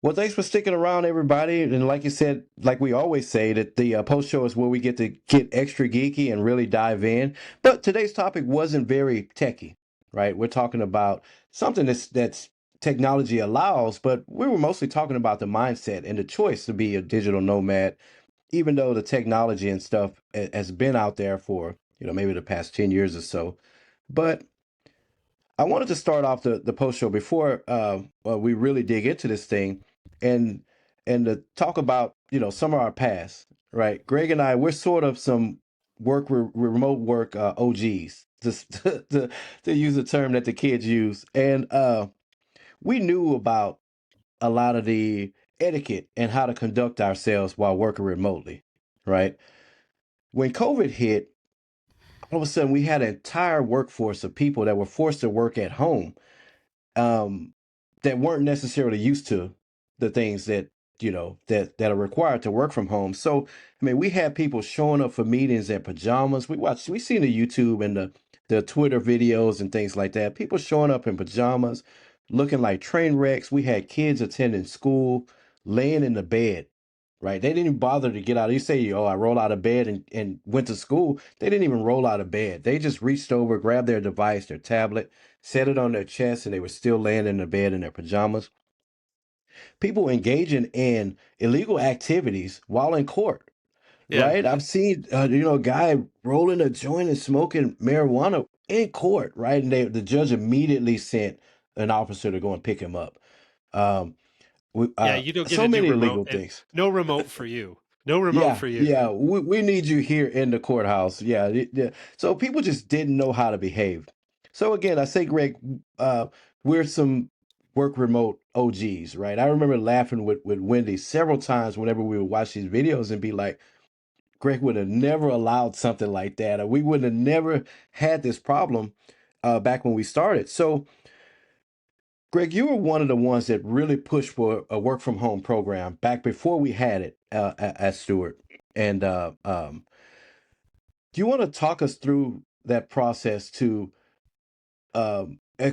Well, thanks for sticking around, everybody. And like you said, like we always say, that the post show is where we get to get extra geeky and really dive in. But today's topic wasn't very techy, right? We're talking about something that's technology allows, but we were mostly talking about the mindset and the choice to be a digital nomad, even though the technology and stuff has been out there for, maybe the past 10 years or so. But I wanted to start off the post show before we really dig into this thing, and to talk about some of our past. Right, Greg and I, we're sort of some remote work OGs, just to use a term that the kids use, and we knew about a lot of the etiquette and how to conduct ourselves while working remotely. Right, when COVID hit, all of a sudden we had an entire workforce of people that were forced to work at home, um, that weren't necessarily used to the things that that are required to work from home. So I mean, we had people showing up for meetings in pajamas. We seen the YouTube and the Twitter videos and things like that. People showing up in pajamas, looking like train wrecks. We had kids attending school, laying in the bed. Right, they didn't even bother to get out. You say, "Oh, I rolled out of bed and went to school." They didn't even roll out of bed. They just reached over, grabbed their device, their tablet, set it on their chest, and they were still laying in the bed in their pajamas. People engaging in illegal activities while in court, Yeah. right? I've seen, a guy rolling a joint and smoking marijuana in court, right? And the judge immediately sent an officer to go and pick him up. Um, Yeah, you don't get so to do many remote illegal and things. no remote for you. No remote Yeah, for you. yeah, we need you here in the courthouse. Yeah, yeah. So people just didn't know how to behave. So again, I say, Greg, uh, we're some work remote OGs, right? I remember laughing with Wendy several times whenever we would watch these videos and be like, Greg would have never allowed something like that, or we would have never had this problem back when we started. So, Greg, you were one of the ones that really pushed for a work from home program back before we had it at Stewart. And do you want to talk us through that process to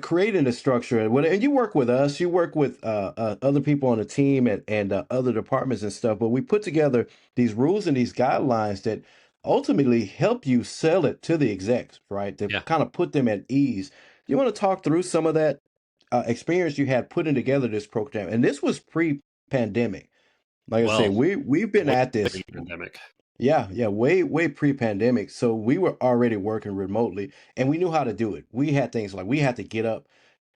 creating a structure? And you work with us, you work with other people on the team and other departments and stuff. But we put together these rules and these guidelines that ultimately help you sell it to the execs, right? To Yeah. kind of put them at ease. Do you want to talk through some of that experience you had putting together this program? And this was pre-pandemic. Like I say, Well, we've been way at this. pandemic. Yeah, yeah, way pre-pandemic. So we were already working remotely and we knew how to do it. We had things like we had to get up,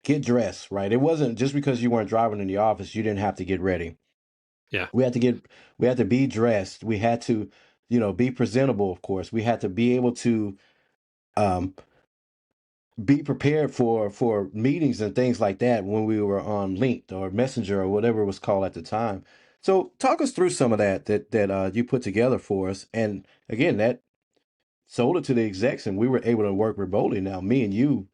get dressed, right? It wasn't just because you weren't driving in the office, you didn't have to get ready. Yeah. We had to get we had to be dressed. We had to, be presentable, of course. We had to be able to um be prepared for meetings and things like that when we were on Linked or Messenger or whatever it was called at the time. So talk us through some of that you put together for us. And again, that sold it to the execs and we were able to work remotely. Now me and you,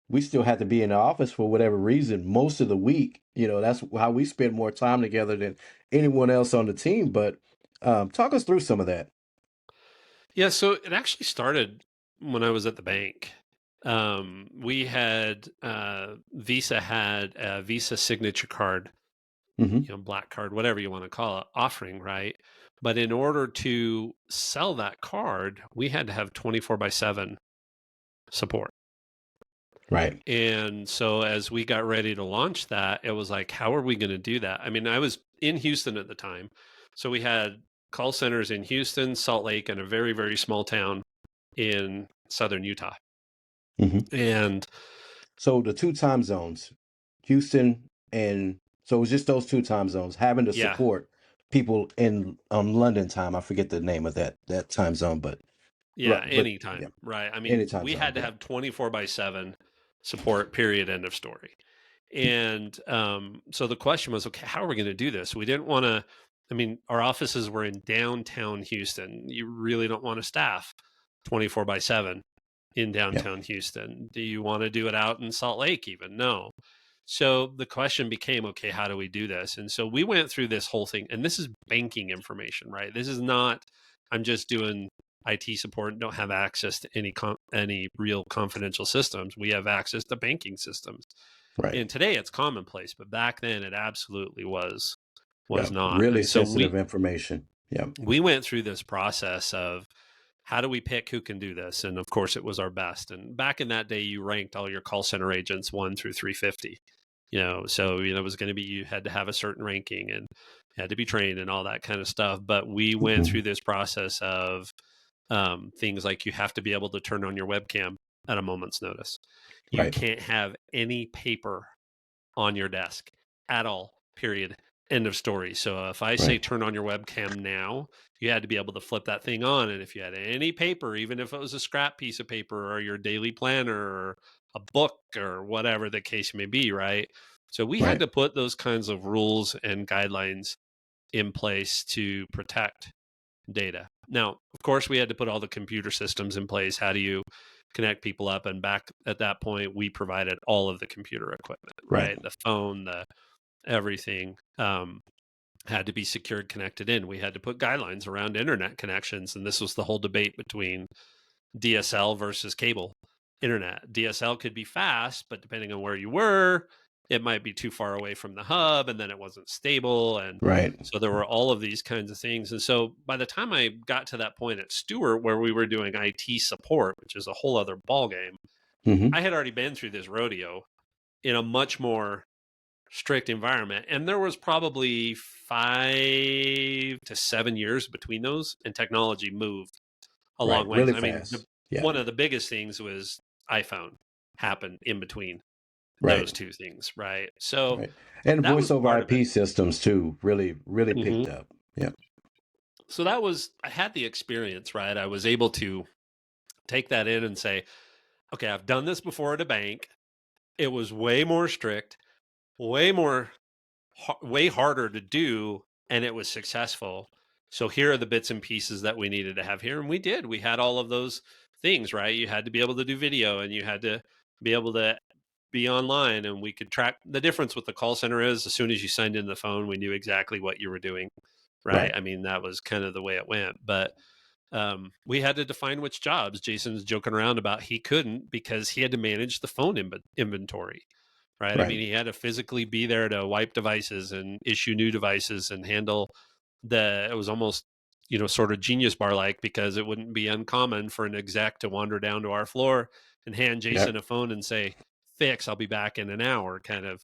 we still had to be in the office for whatever reason most of the week. That's how we spend more time together than anyone else on the team. But talk us through some of that. Yeah, so it actually started when I was at the bank. We had Visa had a Visa signature card, Hmm. black card, whatever you want to call it, offering, right? But in order to sell that card, we had to have 24/7 support. Right. And so as we got ready to launch that, it was like, how are we going to do that? I mean, I was in Houston at the time. So we had call centers in Houston, Salt Lake, and a very, very small town in southern Utah. Hmm. And So the two time zones, Houston, and so it was just those two time zones having to yeah, support people in on London time. I forget the name of that time zone, but yeah, but yeah, anytime, right? I any mean, time we zone. had to Yeah. have 24/7 support, period, end of story. And so the question was, okay, how are we going to do this? We didn't want to, I mean, our offices were in downtown Houston. You really don't want to staff 24/7 in Yeah. downtown Houston. Do you want to do it out in Salt Lake even? No. So the question became, okay, how do we do this? And so we went through this whole thing, and this is banking information, right? This is not, I'm just doing IT support and don't have access to any real confidential systems. We have access to banking systems. Right. And today it's commonplace, but back then it absolutely was. Yeah. was not. Really And so sensitive information. Yeah. we went through this process of how do we pick who can do this? And of course, it was our best. And back in that day, you ranked all your call center agents 1 through 350. So it was going to be, you had to have a certain ranking and had to be trained and all that kind of stuff. But we went through Mhm. this process of things like you have to be able to turn on your webcam at a moment's notice. You Right. can't have any paper on your desk at all, period. End of story. So if I say Right. turn on your webcam now, you had to be able to flip that thing on. And if you had any paper, even if it was a scrap piece of paper or your daily planner or a book or whatever the case may be, right? So we had Right. to put those kinds of rules and guidelines in place to protect data. Now, of course, we had to put all the computer systems in place. How do you connect people up? And back at that point, we provided all of the computer equipment, Right. right? The phone, the everything had to be secured, connected in. We had to put guidelines around internet connections. And this was the whole debate between DSL versus cable internet. DSL could be fast, but depending on where you were, it might be too far away from the hub and then it wasn't stable. And Right. so there were all of these kinds of things. And so by the time I got to that point at Stewart where we were doing IT support, which is a whole other ballgame, Hmm. I had already been through this rodeo in a much more strict environment. And there was probably 5 to 7 years between those, and technology moved a long Right. ways. Really I mean, fast. Yeah. one of the biggest things was iPhone happened in between Right. those two things, right? So Right. And that voice was over part of it. IP systems too really, really Hmm. picked up. Yeah. So I had the experience, right? I was able to take that in and say, okay, I've done this before at a bank. It was way more strict, way more way harder to do, and it was successful. So here are the bits and pieces that we needed to have here, and we did. We had all of those things, right? You had to be able to do video, and you had to be able to be online, and we could track. The difference with the call center is as soon as you signed in the phone, we knew exactly what you were doing, right? Right. I mean, that was kind of the way it went. But we had to define which jobs. Jason's joking around about he couldn't because he had to manage the phone inventory, right? I Right. mean, he had to physically be there to wipe devices and issue new devices and handle it was almost, sort of Genius Bar like, because it wouldn't be uncommon for an exec to wander down to our floor and hand Yeah. Jason a phone and say, fix, I'll be back in an hour kind of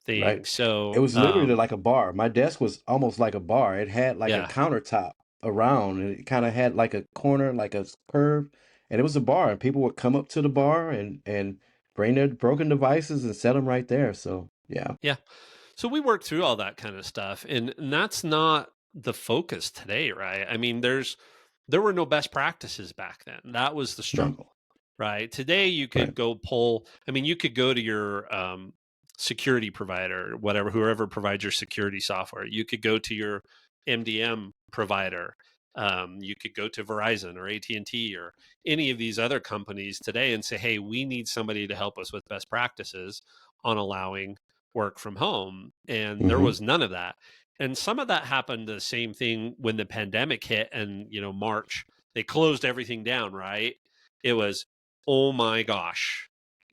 thing. Right. It So, was literally like a bar. My desk was almost like a bar. It had like a yeah, countertop around, and it kind of had like a corner, like a curve, and it was a bar. And people would come up to the bar and bring their broken devices and set them right there. So yeah. yeah. So we worked through all that kind of stuff, and that's not the focus today, right? I mean, there were no best practices back then. That was the No. struggle, right? Today you Right. could go pull. I mean, you could go to your security provider, whatever, whoever provides your security software. You could go to your MDM provider. You could go to Verizon or AT&T or any of these other companies today and say, "Hey, we need somebody to help us with best practices on allowing work from home." And there Hmm. was none of that. And some of that happened the same thing when the pandemic hit and, March, they closed everything down, right? It was, oh my gosh,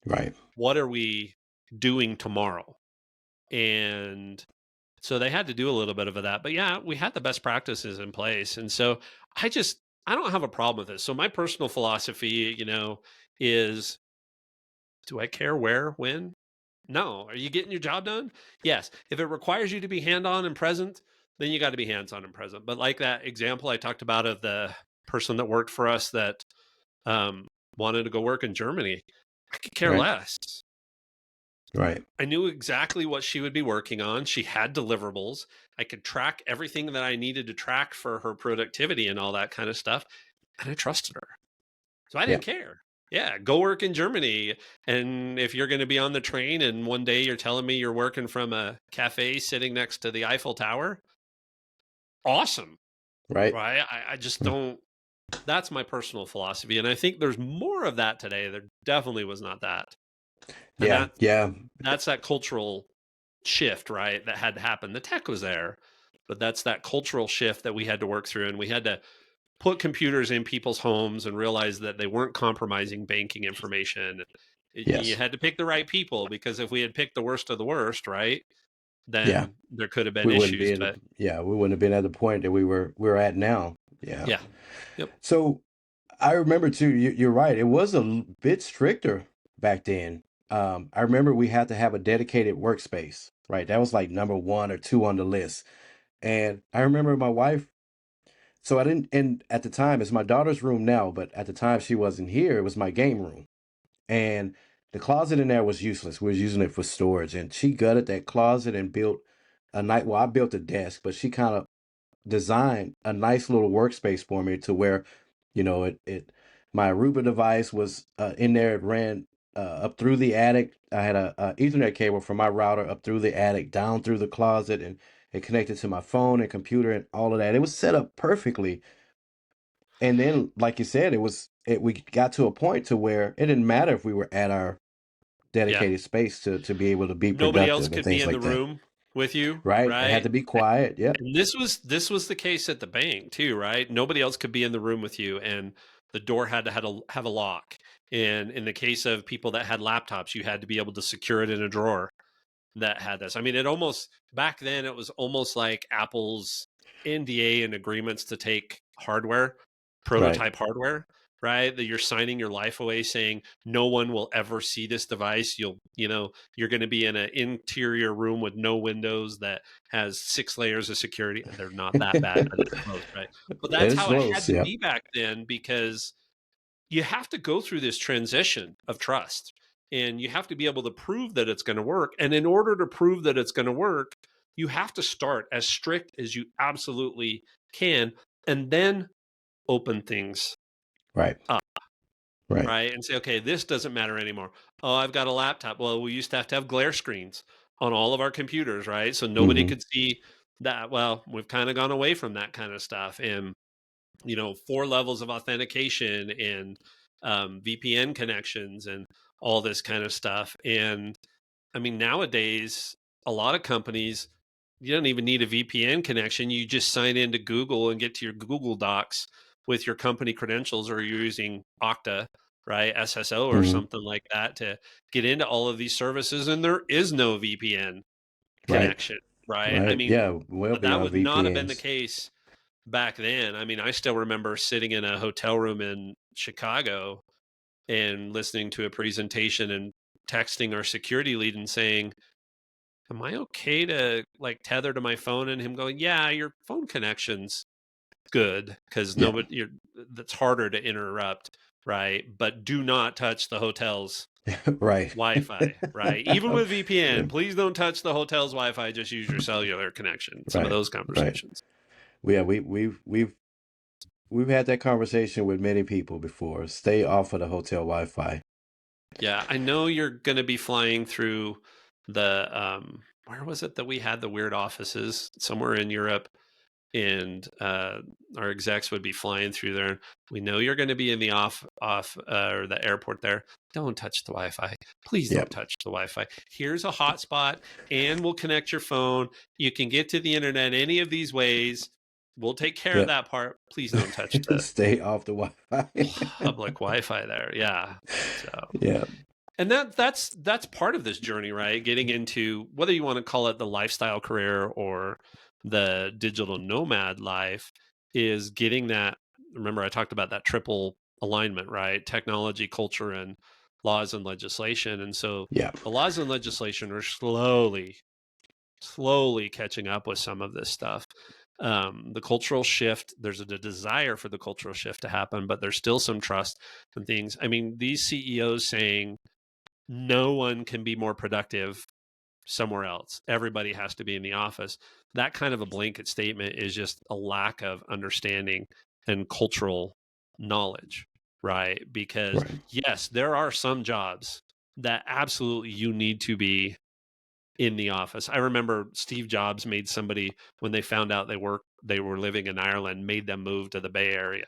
Right. what are we doing tomorrow? And so they had to do a little bit of that. But yeah, we had the best practices in place. And so I don't have a problem with this. So my personal philosophy, is, do I care where, when? No. Are you getting your job done? Yes. If it requires you to be hand on and present, then you got to be hands on and present. But like that example I talked about of the person that worked for us that um, wanted to go work in Germany, I could care Right. less. Right. I knew exactly what she would be working on. She had deliverables. I could track everything that I needed to track for her productivity and all that kind of stuff. And I trusted her. So I Yeah. didn't care. Yeah, go work in Germany. And if you're going to be on the train and one day you're telling me you're working from a cafe sitting next to the Eiffel Tower, awesome. Right. Right. I just Mm. don't, that's my personal philosophy. And I think there's more of that today. There definitely was not that. And Yeah. Yeah. that's that cultural shift, right? That had to happen. The tech was there, but that's that cultural shift that we had to work through. And we had to put computers in people's homes and realize that they weren't compromising banking information. You Yes. had to pick the right people, because if we had picked the worst of the worst, right, Yeah. then there could have been We wouldn't be issues. at But we wouldn't have been at the point that we're at now. Yeah. yeah, yep, So I remember too, you're right. It was a bit stricter back then. I remember we had to have a dedicated workspace, right? That was like number one or two on the list. And I remember my wife, so I didn't, and at the time, it's my daughter's room now, but at the time she wasn't here, it was my game room. And the closet in there was useless. We was using it for storage. And she gutted that closet and built a night, well, I built a desk, but she kind of designed a nice little workspace for me to where, my Aruba device was in there. It ran up through the attic. I had a Ethernet cable from my router up through the attic, down through the closet, and it connected to my phone and computer and all of that. It was set up perfectly. And then, like you said, we got to a point to where it didn't matter if we were at our yeah. dedicated space to be able to be Nobody else productive and could be things in the like that. room with you, Right? It had right? to be quiet. Yep. And this was the case at the bank too, right? Nobody else could be in the room with you, and the door had to have a lock. And in the case of people that had laptops, you had to be able to secure it in a drawer that had this. I mean, it almost back then it was almost like Apple's NDA and agreements to take hardware, Right. prototype hardware, right? That you're signing your life away saying no one will ever see this device. You're going to be in an interior room with no windows that has 6 layers of security. They're not that bad, but it's close, right? But that's It's how it had close. to Yep. be back then because you have to go through this transition of trust and you have to be able to prove that it's going to work. And in order to prove that it's going to work, you have to start as strict as you absolutely can and then open things Right. up, Right. right? And say, okay, this doesn't matter anymore. Oh, I've got a laptop. Well, we used to have glare screens on all of our computers, right? So nobody Hmm. could see that. Well, we've kind of gone away from that kind of stuff. And 4 levels of authentication and VPN connections and all this kind of stuff. And I mean, nowadays, a lot of companies, you don't even need a VPN connection. You just sign into Google and get to your Google Docs with your company credentials, or you're using Okta, right? SSO or Hmm. something like that to get into all of these services. And there is no VPN Right. connection, right? I Right. mean, Yeah. Well that beyond would not have been the VPNs. case back then. I mean, I still remember sitting in a hotel room in Chicago and listening to a presentation and texting our security lead and saying, "Am I okay to like tether to my phone?" And him going, "Yeah, your phone connection's good because Yeah. that's harder to interrupt, right? But do not touch the hotel's Right. Wi-Fi, right? Even with Yeah. VPN, please don't touch the hotel's Wi-Fi. Just use your cellular connection." Some of Right. those Right. conversations. Yeah. We've had that conversation with many people before. Stay off of the hotel Wi-Fi. Yeah, I know you're going to be flying through the where was it that we had the weird offices somewhere in Europe, and our execs would be flying through there. We know you're going to be in the off or the airport there. Don't touch the Wi-Fi. Please don't Yep. touch the Wi-Fi. Here's a hotspot, and we'll connect your phone. You can get to the internet any of these ways. We'll take care of Yep. that part. Please don't touch the Stay off the Wi-Fi. public Wi-Fi there. Yeah. So Yeah. and that's part of this journey, right? Getting into whether you want to call it the lifestyle career or the digital nomad life is getting that. Remember, I talked about that triple alignment, right? Technology, culture, and laws and legislation. And so Yeah. the laws and legislation are slowly catching up with some of this stuff. The cultural shift, there's a desire for the cultural shift to happen, but there's still some trust and things. I mean, these CEOs saying no one can be more productive somewhere else. Everybody has to be in the office. That kind of a blanket statement is just a lack of understanding and cultural knowledge, right? Because Right. yes, there are some jobs that absolutely you need to be in the office. I remember Steve Jobs made somebody when they found out they were living in Ireland, made them move to the Bay Area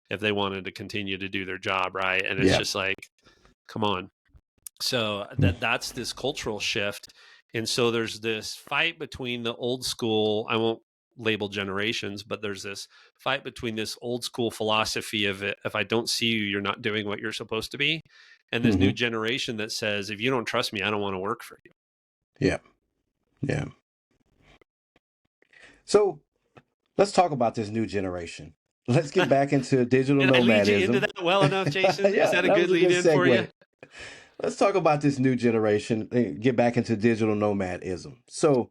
if they wanted to continue to do their job, right? And it's Yeah. just like, come on. So that's this cultural shift. And so there's this fight between the old school, I won't label generations, but there's this fight between this old school philosophy of it, if I don't see you, you're not doing what you're supposed to be. And this new Hmm. generation that says, if you don't trust me, I don't want to work for you. Yeah. Yeah. So let's talk about this new generation. Let's get back into digital Did I lead you into nomadism. that well enough, Jason? Is Yeah, that a that good was a good lead in for you? segue. Let's talk about this new generation and get back into digital nomadism. So,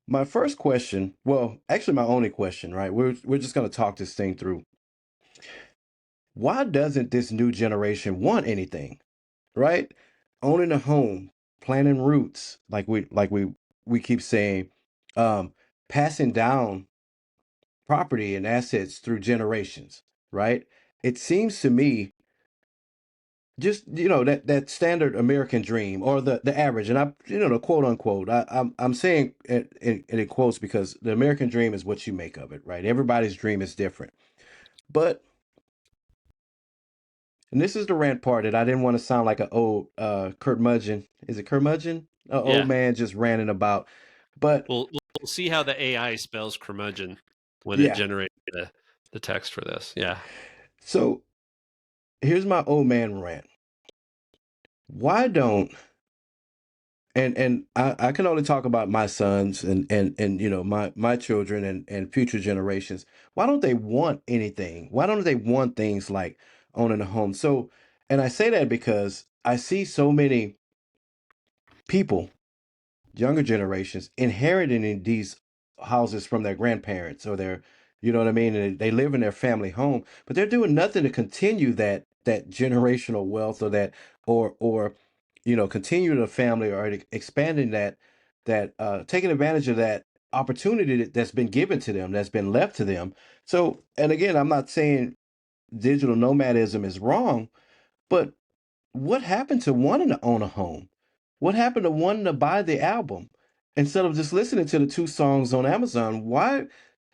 my first question, well, actually my only question, right? We're just going to talk this thing through. Why doesn't this new generation want anything, right? Owning a home, planting roots, like we keep saying, um, passing down property and assets through generations, right? It seems to me just that standard American dream or the average, and I the quote unquote. I'm saying it in quotes because the American dream is what you make of it, right? Everybody's dream is different, but and this is the rant part that I didn't want to sound like an old curmudgeon. Is it curmudgeon? An old Yeah. man just ranting about, but We'll see how the AI spells curmudgeon when it yeah. generates the text for this. Yeah. So here's my old man rant. Why don't and I can only talk about my sons and my children and future generations. Why don't they want anything? Why don't they want things like owning a home? So, and I say that because I see so many people, younger generations, inheriting these houses from their grandparents or their, you know what I mean, and they live in their family home, but they're doing nothing to continue that generational wealth or that or continue the family or expanding that taking advantage of that opportunity that's been given to them, that's been left to them. So, and again, I'm not saying digital nomadism is wrong, but what happened to wanting to own a home? What happened to wanting to buy the album instead of just listening to the two songs on Amazon? Why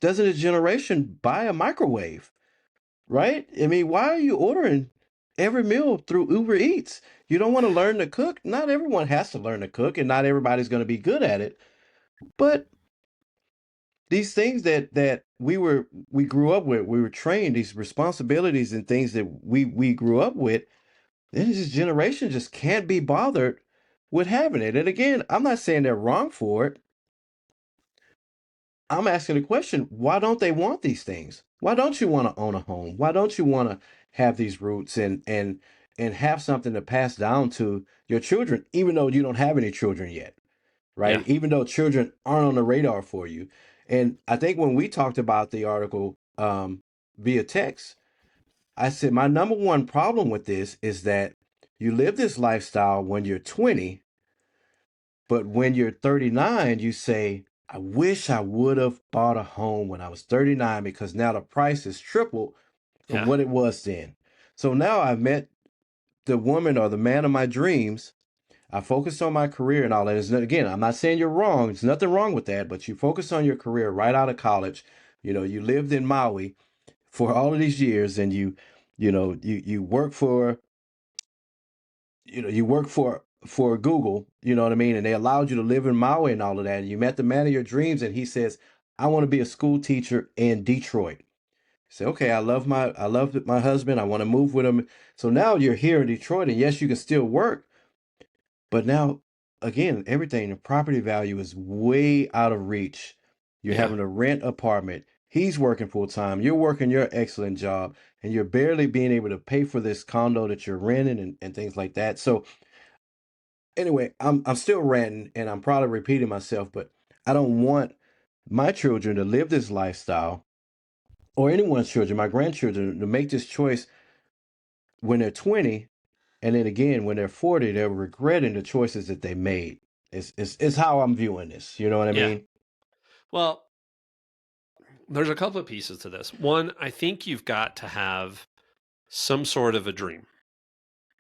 doesn't a generation buy a microwave? Right? I mean, why are you ordering every meal through Uber Eats? You don't want to learn to cook? Not everyone has to learn to cook, and not everybody's going to be good at it. But these things that we grew up with, we were trained, these responsibilities and things that we grew up with, then this generation just can't be bothered with having it. And again, I'm not saying they're wrong for it. I'm asking the question, why don't they want these things? Why don't you want to own a home? Why don't you want to have these roots and have something to pass down to your children, even though you don't have any children yet, right? Yeah. Even though children aren't on the radar for you. And I think when we talked about the article via text, I said my number one problem with this is that you live this lifestyle when you're 20, but when you're 39, you say, I wish I would have bought a home when I was 39 because now the price has tripled from Yeah. what it was then. So now I've met the woman or the man of my dreams. I focused on my career and all that. Again, I'm not saying you're wrong. There's nothing wrong with that, but you focus on your career right out of college. You lived in Maui for all of these years and you work for you work for Google, you know what I mean? And they allowed you to live in Maui and all of that. And you met the man of your dreams, and he says, I want to be a school teacher in Detroit. You say, okay, I love my husband. I want to move with him. So now you're here in Detroit, and yes, you can still work, but now again, everything, the property value is way out of reach. You're Yeah. having to rent apartment. He's working full time. You're working your excellent job, and you're barely being able to pay for this condo that you're renting and things like that. So anyway, I'm still ranting and I'm probably repeating myself, but I don't want my children to live this lifestyle or anyone's children, my grandchildren, to make this choice when they're 20, and then again when they're 40, they're regretting the choices that they made. It's how I'm viewing this. You know what I Yeah. mean? Well, there's a couple of pieces to this. One, I think you've got to have some sort of a dream.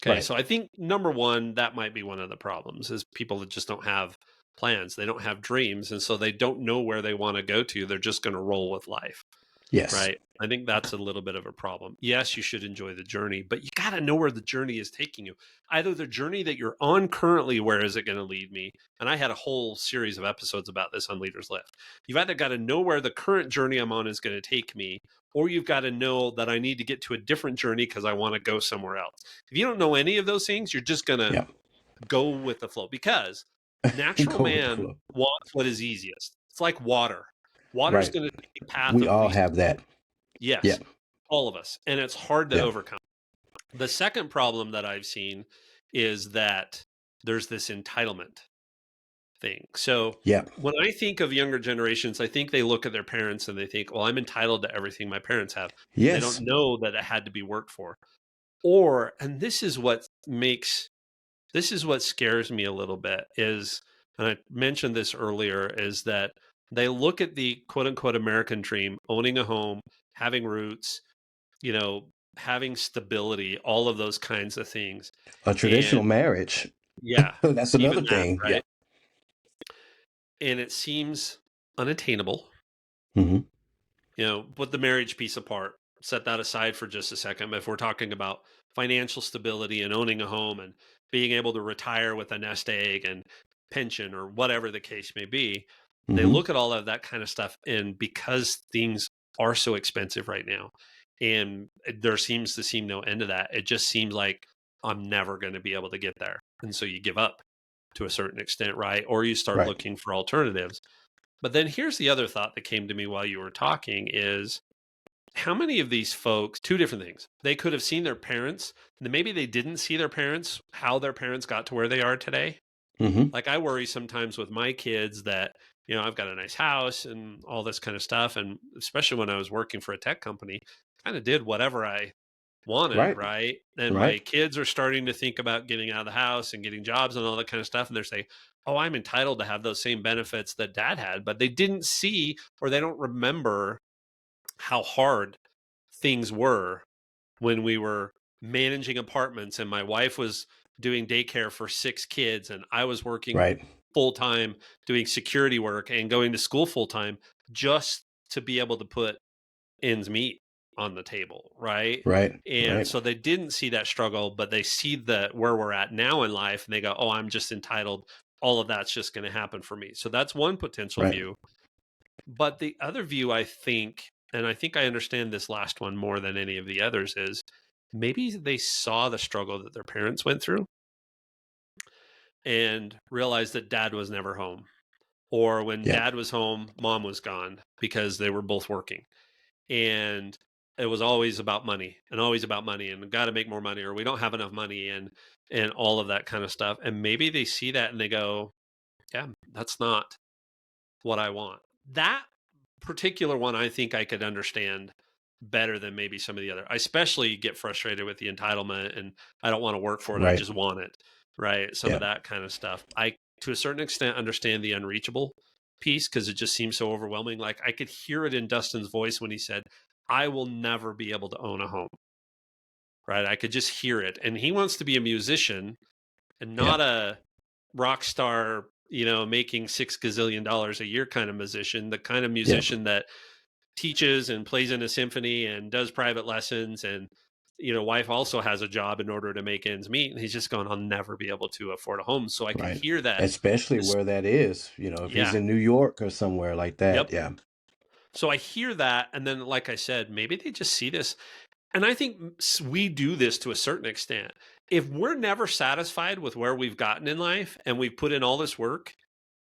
Okay. Right. So I think number one, that might be one of the problems is people that just don't have plans. They don't have dreams. And so they don't know where they want to go to. They're just going to roll with life. Yes. Right. I think that's a little bit of a problem. Yes, you should enjoy the journey, but you got to know where the journey is taking you. Either the journey that you're on currently, where is it going to lead me? And I had a whole series of episodes about this on Leaders Lift. You've either got to know where the current journey I'm on is going to take me, or you've got to know that I need to get to a different journey because I want to go somewhere else. If you don't know any of those things, you're just going to Yeah. go with the flow because natural Go with the man flow. wants what is easiest. It's like water. Water's Right. going to take a path We of all least have that. resistance. Yes, Yeah. all of us, and it's hard to Yeah. overcome. The second problem that I've seen is that there's this entitlement thing. So Yeah. when I think of younger generations, I think they look at their parents and they think, well, I'm entitled to everything my parents have. They don't Yes. know that it had to be worked for. Or, and this is what scares me a little bit is, and I mentioned this earlier, is that they look at the quote unquote American dream, owning a home, having roots, you know, having stability, all of those kinds of things. A traditional And marriage. yeah, That's even another that, thing. Yeah. right? And it seems unattainable. Hmm. Put the marriage piece apart, set that aside for just a second. But if we're talking about financial stability and owning a home and being able to retire with a nest egg and pension or whatever the case may be, they Hmm. look at all of that kind of stuff. And because things are so expensive right now, and there seem no end to that, it just seems like I'm never going to be able to get there. And so you give up to a certain extent, right? Or you start Right. looking for alternatives. But then here's the other thought that came to me while you were talking is how many of these folks, two different things. They could have seen their parents, and maybe they didn't see their parents, how their parents got to where they are today. Hmm. Like I worry sometimes with my kids that, I've got a nice house and all this kind of stuff. And especially when I was working for a tech company, kind of did whatever I wanted, Right. right? And my Right. kids are starting to think about getting out of the house and getting jobs and all that kind of stuff. And they're saying, oh, I'm entitled to have those same benefits that dad had. But they didn't see or they don't remember how hard things were when we were managing apartments and my wife was doing daycare for 6 kids and I was working Right. full time doing security work and going to school full time just to be able to put ends meet on the table, right? Right. And Right. so they didn't see that struggle, but they see that where we're at now in life and they go, "Oh, I'm just entitled. All of that's just going to happen for me." So that's one potential Right. view. But the other view I think, and I think I understand this last one more than any of the others is maybe they saw the struggle that their parents went through and realized that dad was never home. Or when Yeah. dad was home, mom was gone because they were both working. And it was always about money and always about money and got to make more money or we don't have enough money and all of that kind of stuff. And maybe they see that and they go, yeah, that's not what I want. That particular one, I think I could understand better than maybe some of the other. I especially get frustrated with the entitlement and I don't want to work for it. I Right. just want it. Right. Some Yeah. of that kind of stuff. I, to a certain extent, understand the unreachable piece because it just seems so overwhelming. Like I could hear it in Dustin's voice when he said, I will never be able to own a home. Right. I could just hear it. And he wants to be a musician and Yeah. not a rock star, making $6 gazillion a year kind of musician, the kind of Yeah. musician that teaches and plays in a symphony and does private lessons and wife also has a job in order to make ends meet and he's just going, I'll never be able to afford a home. So I could Right. hear that Especially this, where that is, if he's yeah, in New York or somewhere like yep. that. Yeah. So I hear that and then like I said, maybe they just see this. And I think we do this to a certain extent. If we're never satisfied with where we've gotten in life and we've put in all this work,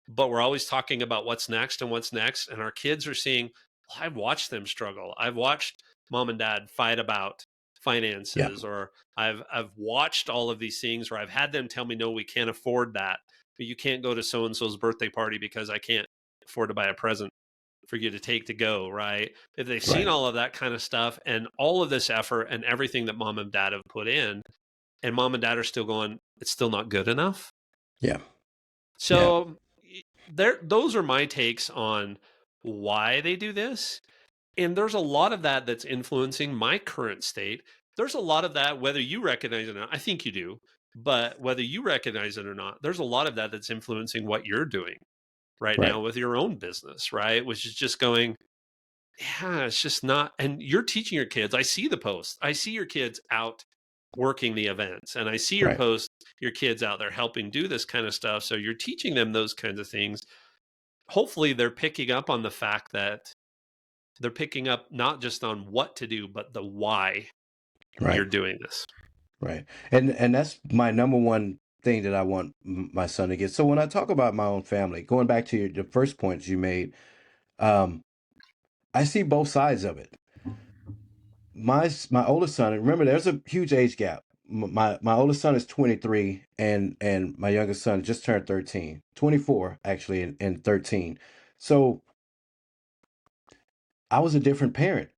but we're always talking about what's next and what's next, and our kids are seeing, well, I've watched them struggle. I've watched mom and dad fight about Yeah. finances, or I've watched all of these things, or I've had them tell me, no, we can't afford that. But you can't go to so and so's birthday party because I can't afford to buy a present for you to take to go, right? If they've seen Right. all of that kind of stuff and all of this effort and everything that mom and dad have put in, and mom and dad are still going, it's still not good enough. Yeah. Yeah. So those are my takes on why they do this. And there's a lot of that that's influencing my current state. There's a lot of that, whether you recognize it or not. I think you do, but whether you recognize it or not, there's a lot of that that's influencing what you're doing right Right. now with your own business, right? Which is just going, yeah, it's just not. And you're teaching your kids. I see the posts. I see your kids out working the events, and I see your Right. posts, your kids out there helping do this kind of stuff. So you're teaching them those kinds of things. Hopefully, they're picking up on the fact that they're picking up not just on what to do, but the why you're Right. doing this. Right. And that's my number one thing that I want my son to get. So when I talk about my own family, going back to the first points you made, I see both sides of it. My oldest son, remember, there's a huge age gap. My oldest son is 23, and my youngest son just turned 13, 24 actually, and 13. So I was a different parent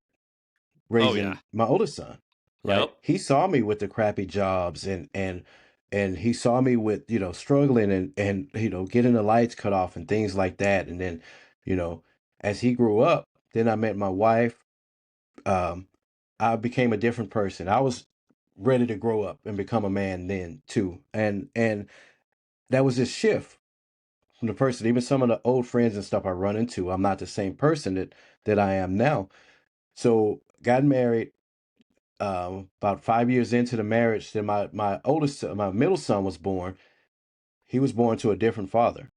Oh yeah. raising my oldest son, right? Yep. He saw me with the crappy jobs, and he saw me with, struggling, and getting the lights cut off and things like that. And then, you know, as he grew up, then I met my wife. um, I became a different person. I was ready to grow up and become a man then too. And that was this shift from the person. Even some of the old friends and stuff I run into, I'm not the same person that I am now. So got married. About 5 years into the marriage, then my middle son was born. He was born to a different father.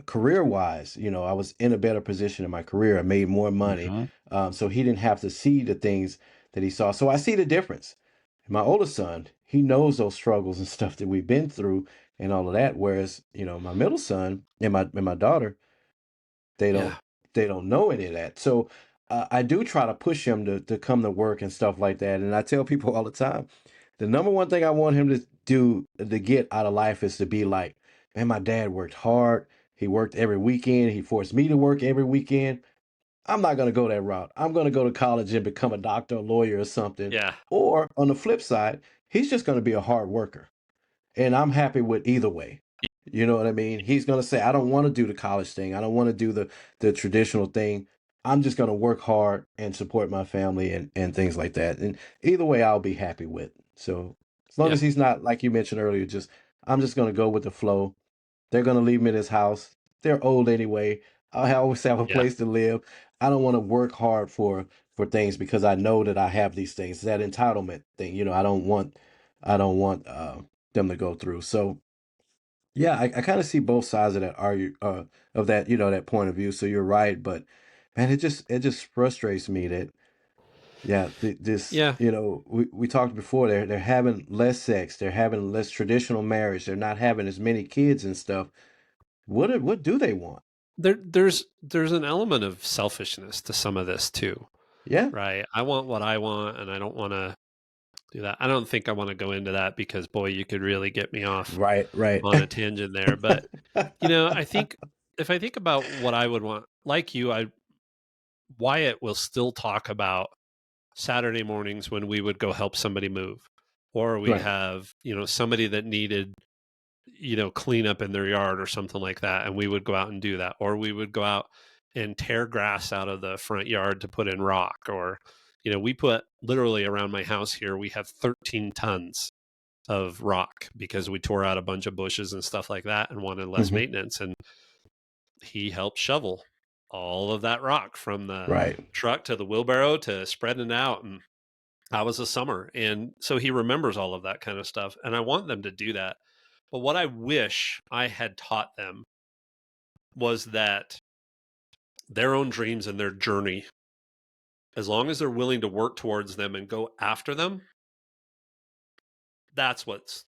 Career wise, I was in a better position in my career. I made more money. Hmm. So he didn't have to see the things that he saw. So I see the difference. My oldest son, he knows those struggles and stuff that we've been through and all of that. Whereas, my middle son and my daughter, they don't Yeah. they don't know any of that. So I do try to push him to come to work and stuff like that. And I tell people all the time, the number one thing I want him to do to get out of life is to be like, man, my dad worked hard. He worked every weekend. He forced me to work every weekend. I'm not going to go that route. I'm going to go to college and become a doctor, a lawyer, or something. Yeah. Or on the flip side, he's just going to be a hard worker. And I'm happy with either way. You know what I mean? He's going to say, I don't want to do the college thing. I don't want to do the traditional thing. I'm just going to work hard and support my family and things like that. And either way, I'll be happy with. So as long Yeah. as he's not, like you mentioned earlier, I'm just going to go with the flow. They're going to leave me this house. They're old anyway. I always have a Yeah. place to live. I don't want to work hard for things because I know that I have these things. That entitlement thing, I don't want them to go through. So yeah, I kind of see both sides of that argue of that, that point of view. So you're right, but man, it just frustrates me that yeah, this, Yeah. we talked before, they're having less sex, they're having less traditional marriage, they're not having as many kids and stuff. What do they want? There's an element of selfishness to some of this too, Yeah, right? I want what I want, and I don't want to do that. I don't think I want to go into that because boy, you could really get me off right, right. on a tangent there. But I think if I think about what I would want, like you, I Wyatt will still talk about Saturday mornings when we would go help somebody move, or we'd Right. have somebody that needed clean up in their yard or something like that, and we would go out and do that, or we would go out and tear grass out of the front yard to put in rock, or we put literally around my house here, we have 13 tons of rock because we tore out a bunch of bushes and stuff like that and wanted less Hmm. maintenance, and he helped shovel all of that rock from the Right, truck to the wheelbarrow to spreading it out. And that was a summer, and so he remembers all of that kind of stuff, and I want them to do that. But what I wish I had taught them was that their own dreams and their journey, as long as they're willing to work towards them and go after them, that's what's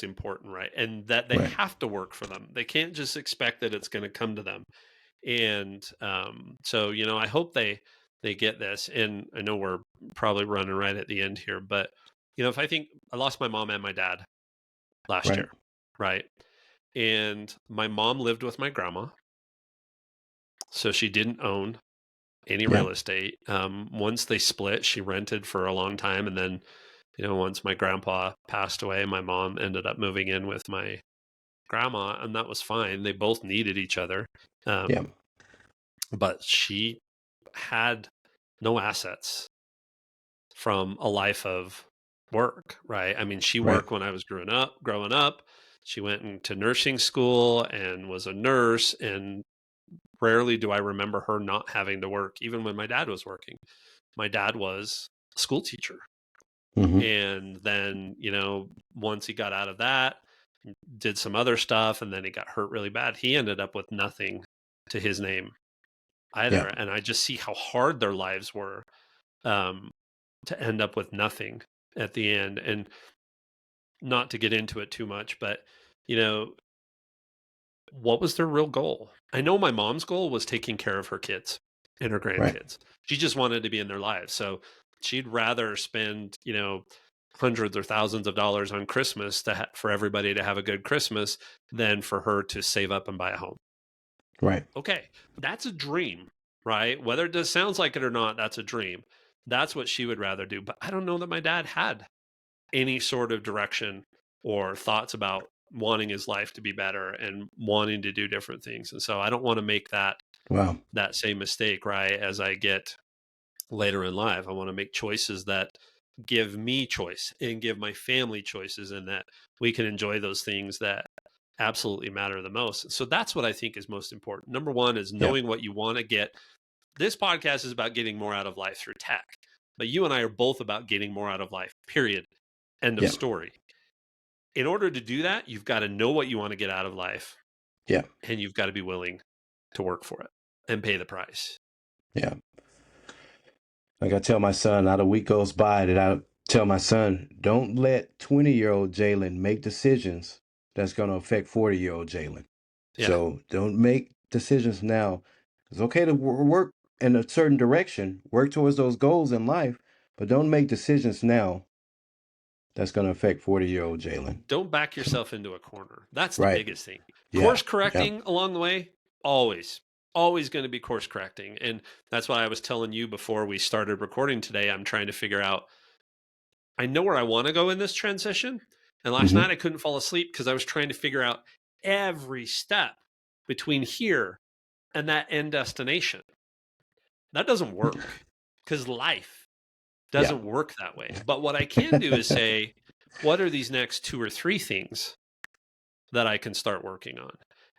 important, right? And that they right, have to work for them. They can't just expect that it's going to come to them. And so I hope they get this. And I know we're probably running right at the end here, but if I think I lost my mom and my dad last right. year, right? And my mom lived with my grandma, so she didn't own any Yeah, real estate. Once they split, she rented for a long time, and then once my grandpa passed away, my mom ended up moving in with my grandma, and that was fine. They both needed each other, yeah, um, but she had no assets from a life of work, right? I mean, she right. worked when I was growing up. She went into nursing school and was a nurse, and rarely do I remember her not having to work, even when my dad was working. My dad was a school teacher. Hmm. And then, once he got out of that, did some other stuff, and then he got hurt really bad. He ended up with nothing to his name Yeah, either. And I just see how hard their lives were, um, to end up with nothing at the end. And not to get into it too much, but, you know, what was their real goal? I know my mom's goal was taking care of her kids. and her Right. grandkids. She just wanted to be in their lives. So she'd rather spend, hundreds or thousands of dollars on Christmas for everybody to have a good Christmas than for her to save up and buy a home. Right. Okay, that's a dream, right? Whether it sounds like it or not, that's a dream. That's what she would rather do. But I don't know that my dad had any sort of direction or thoughts about wanting his life to be better and wanting to do different things. And so I don't want to make Wow. that same mistake, right? As I get later in life, I want to make choices that give me choice and give my family choices, and that we can enjoy those things that absolutely matter the most. So that's what I think is most important. Number one is Yeah. knowing what you want to get. This podcast is about getting more out of life through tech, but you and I are both about getting more out of life, period. End of Yeah. story. In order to do that, you've got to know what you want to get out of life, Yeah. and you've got to be willing to work for it and pay the price. Yeah. Like I tell my son, not a week goes by that I tell my son, don't let 20-year-old Jalen make decisions that's going to affect 40-year-old Jalen. Yeah. So don't make decisions now. It's okay to work in a certain direction, work towards those goals in life, but don't make decisions now that's going to affect 40-year-old Jalen. Don't back yourself into a corner. That's the Right. biggest thing. Yeah. Course Yeah. correcting along the way, always, always going to be course correcting. And that's why I was telling you before we started recording today. I'm trying to figure out, I know where I want to go in this transition. And last Mm-hmm. night I couldn't fall asleep because I was trying to figure out every step between here and that end destination. That doesn't work because life Yeah. doesn't work that way. But what I can do is say, what are these next 2 or 3 things that I can start working on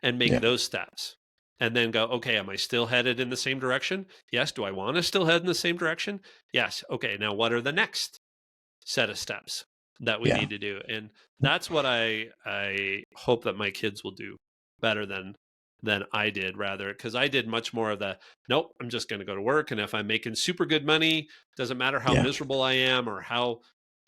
and make Yeah. those steps? And then go, okay, am I still headed in the same direction? Yes. Do I want to still head in the same direction? Yes. Okay. Now, what are the next set of steps that we Yeah. need to do? And that's what I hope that my kids will do better than I did, rather, because I did much more of the, nope, I'm just going to go to work, and if I'm making super good money, doesn't matter how Yeah. miserable I am or how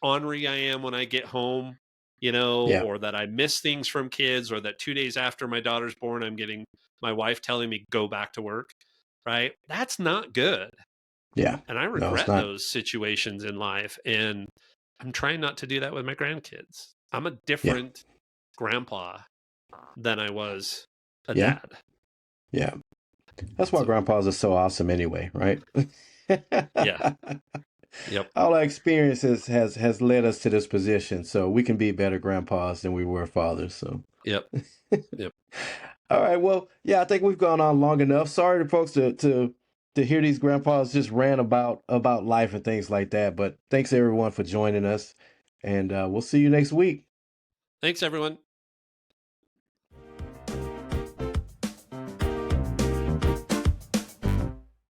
ornery I am when I get home, Yeah. or that I miss things from kids, or that 2 days after my daughter's born, I'm getting my wife telling me go back to work, right? That's not good. Yeah. And I No, it's regret not. those situations in life. And I'm trying not to do that with my grandkids. I'm a Yeah. different grandpa than I was a Yeah. dad. Yeah. That's why So, grandpas are so awesome anyway, right? yeah. Yep. All our experiences has led us to this position, so we can be better grandpas than we were fathers. So, Yep. Yep. all right, well, yeah, I think we've gone on long enough. Sorry to folks to hear these grandpas just rant about life and things like that. But thanks everyone for joining us, and we'll see you next week. Thanks, everyone.